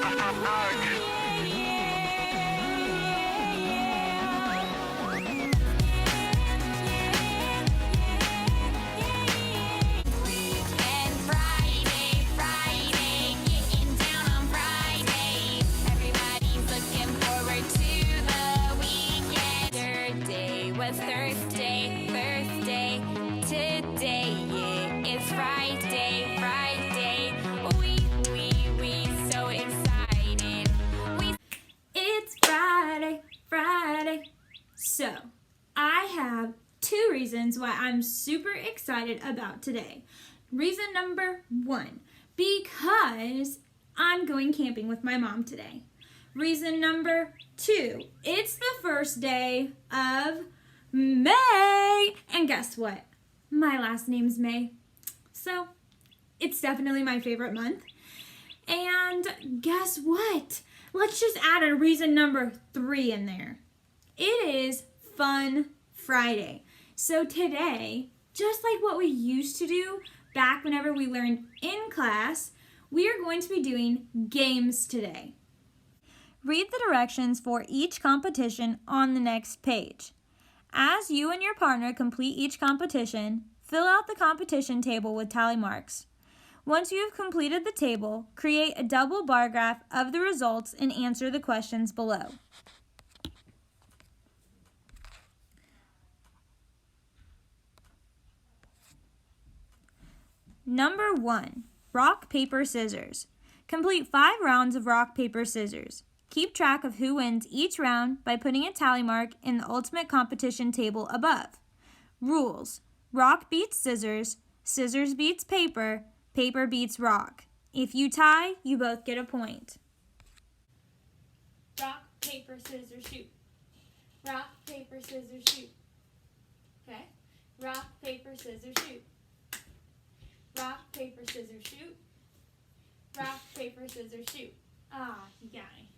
Weekend Friday, getting down on Friday. Everybody's looking forward to the weekend. Yesterday was Thursday. Today, yeah, it's Friday. We so excited. It's Friday. So, I have 2 reasons why I'm super excited about today. Reason number 1, because I'm going camping with my mom today. Reason number 2, it's the first day of May. And guess what? My last name's May. So, it's definitely my favorite month. And guess what? Let's just add a reason number 3 in there. It is Fun Friday. So today, just like what we used to do back whenever we learned in class, we are going to be doing games today. Read the directions for each competition on the next page. As you and your partner complete each competition, fill out the competition table with tally marks. Once you have completed the table, create a double bar graph of the results and answer the questions below. Number 1, rock, paper, scissors. Complete 5 rounds of rock, paper, scissors. Keep track of who wins each round by putting a tally mark in the ultimate competition table above. Rules: rock beats scissors, scissors beats paper, paper beats rock. If you tie, you both get a point. Rock, paper, scissors, shoot. Rock, paper, scissors, shoot. Okay. Rock, paper, scissors, shoot. Rock, paper, scissors, shoot. Rock, paper, scissors, shoot. Ah, you got me.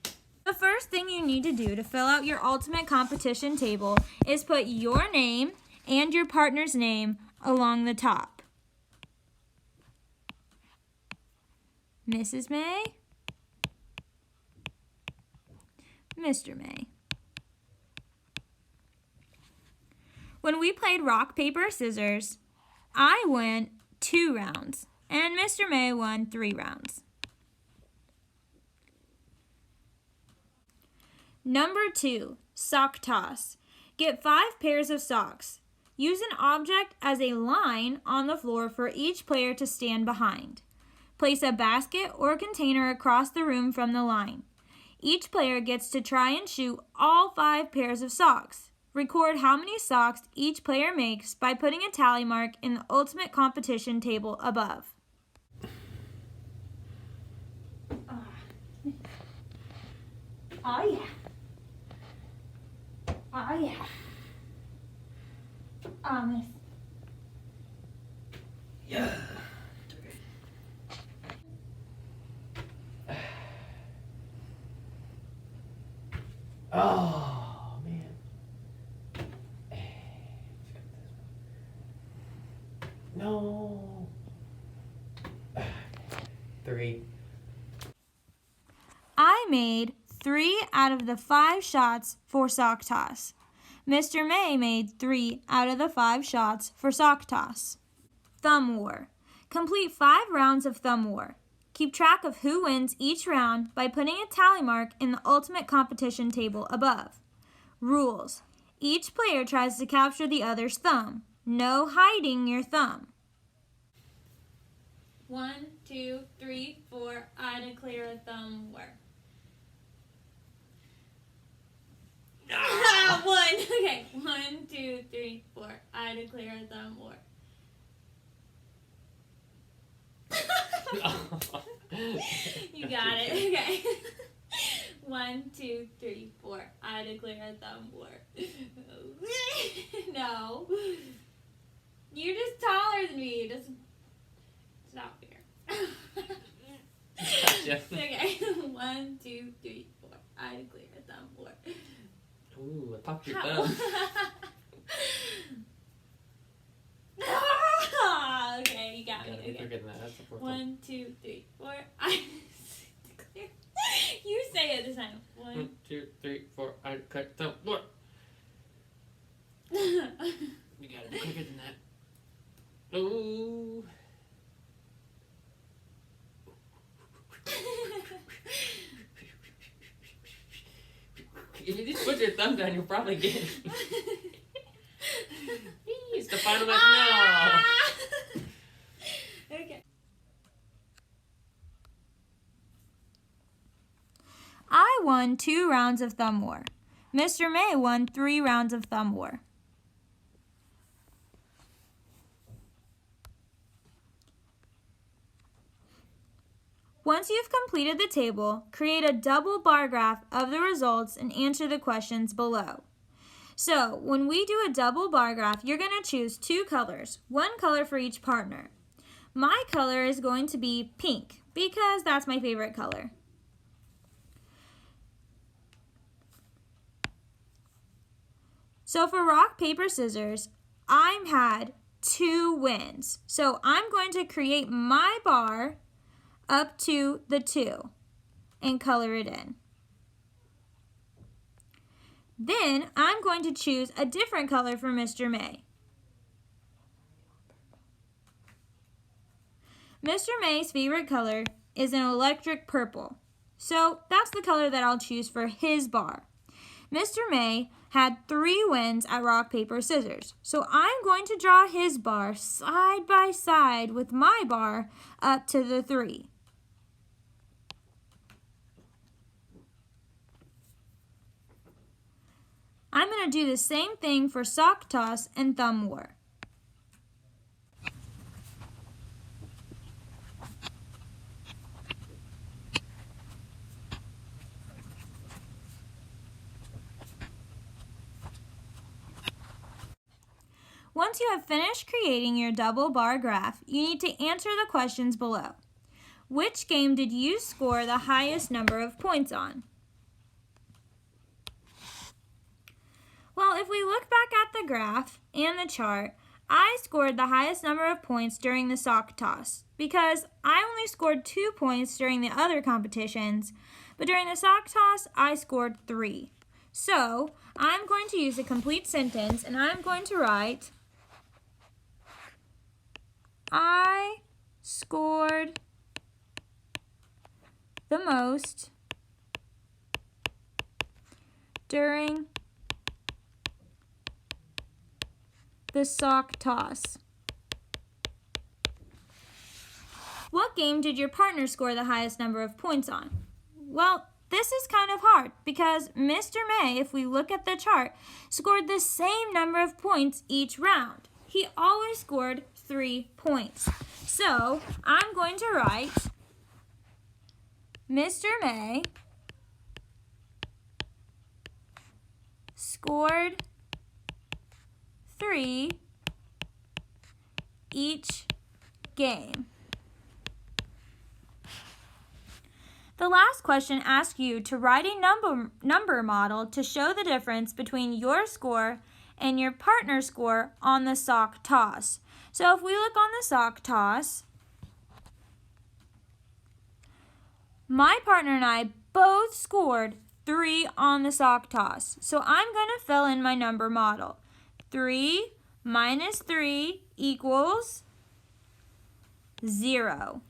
The first thing you need to do to fill out your ultimate competition table is put your name and your partner's name along the top. Mrs. May, Mr. May. When we played rock, paper, scissors, I won 2 rounds and Mr. May won 3 rounds. Number 2, sock toss. Get 5 pairs of socks. Use an object as a line on the floor for each player to stand behind. Place a basket or container across the room from the line. Each player gets to try and shoot all 5 pairs of socks. Record how many socks each player makes by putting a tally mark in the ultimate competition table above. Oh, yeah. Oh, yeah. Miss. Yeah. Oh, man. No. 3. I made 3 out of the 5 shots for sock toss. Mr. May made 3 out of the 5 shots for sock toss. Thumb war. Complete 5 rounds of thumb war. Keep track of who wins each round by putting a tally mark in the ultimate competition table above. Rules: each player tries to capture the other's thumb. No hiding your thumb. 1, 2, 3, 4. I declare a thumb war. Ah, 1. Okay. 1, 2, 3, 4. I declare a thumb war. You got it. Okay. 1, 2, 3, 4. I declare a thumb war. No. You're just taller than me. It's not fair. Gotcha. Okay. 1, 2, 3, 4. I declare a thumb war. Ooh, I popped your thumb. Okay, you got me. Yeah, Okay. we're getting that. That's the fourth 1, 2, 3, 4. I declare 1, 2, 3, 4. I cut the floor. Okay. You gotta be quicker than that. Ooh. If you just put your thumb down, you'll probably get it. It's the final match now. Okay. I won 2 rounds of Thumb War. Mr. May won 3 rounds of Thumb War. Once you've completed the table, create a double bar graph of the results and answer the questions below. So, when we do a double bar graph, you're going to choose 2 colors, 1 color for each partner. My color is going to be pink because that's my favorite color. So for rock, paper, scissors, I've had 2 wins. So I'm going to create my bar up to the 2 and color it in. Then I'm going to choose a different color for Mr. May. Mr. May's favorite color is an electric purple. So that's the color that I'll choose for his bar. Mr. May had 3 wins at rock, paper, scissors. So I'm going to draw his bar side by side with my bar up to the 3. I'm going to do the same thing for sock toss and thumb war. Once you have finished creating your double bar graph, you need to answer the questions below. Which game did you score the highest number of points on? Well, if we look back at the graph and the chart, I scored the highest number of points during the sock toss because I only scored 2 points during the other competitions, but during the sock toss, I scored 3. So, I'm going to use a complete sentence and I'm going to write, I scored the most during the sock toss. What game did your partner score the highest number of points on? Well, this is kind of hard because Mr. May, if we look at the chart, scored the same number of points each round. He always scored 3 points. So, I'm going to write Mr. May scored 3 each game. The last question asks you to write a number model to show the difference between your score and your partner's score on the sock toss. So if we look on the sock toss, my partner and I both scored 3 on the sock toss. So I'm going to fill in my number model. 3 minus 3 equals 0.